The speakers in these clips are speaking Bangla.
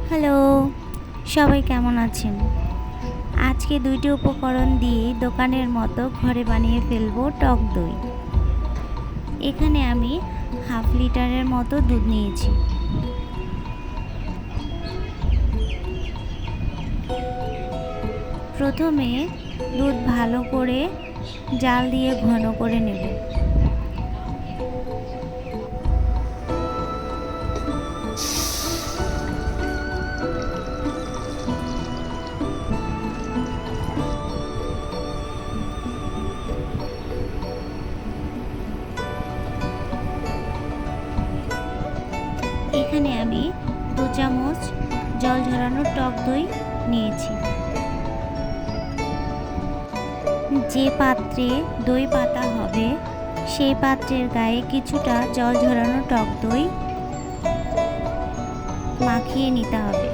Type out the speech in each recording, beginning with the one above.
হ্যালো, সবাই কেমন আছেন? আজকে ২টি উপকরণ দিয়ে দোকানের মতো ঘরে বানিয়ে ফেলবো টক দই। এখানে আমি হাফ লিটারের মতো দুধ নিয়েছি। প্রথমে দুধ ভালো করে জাল দিয়ে ঘন করে নেব। এখানে আমি ২ চামচ জল ঝরানো টক দই নিয়েছি। যে পাত্রে দই পাতা হবে সেই পাত্রের গায়ে কিছুটা জল ঝরানো টক দই মাখিয়ে নিতে হবে।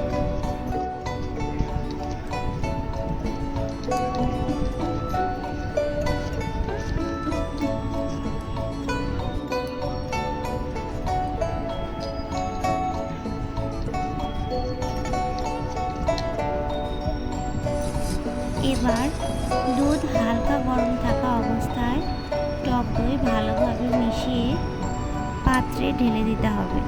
এবার দুধ হালকা গরম থাকা অবস্থায় টক দই ভালোভাবে মিশিয়ে পাত্রে ঢেলে দিতে হবে।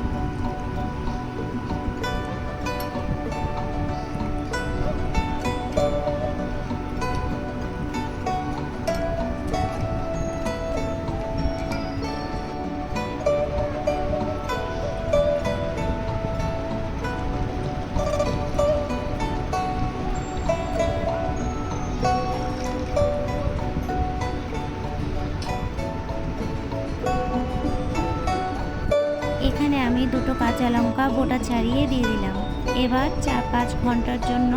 এখানে আমি 2টো কাঁচা লঙ্কা বোটা ছাড়িয়ে দিয়ে দিলাম। এবার 4-5 ঘন্টার জন্য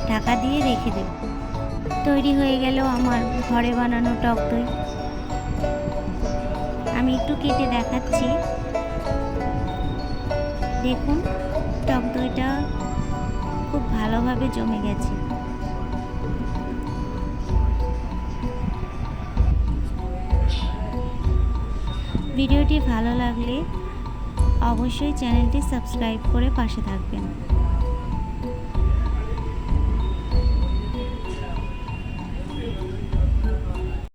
ঢাকা দিয়ে রেখে দেব। তৈরি হয়ে গেল আমার ঘরে বানানো টক দই। আমি একটু কেটে দেখাচ্ছি। দেখুন, টক দইটা খুব ভালোভাবে জমে গেছে। ভিডিওটি ভালো লাগলে অবশ্যই চ্যানেলটি সাবস্ক্রাইব করে পাশে থাকবেন।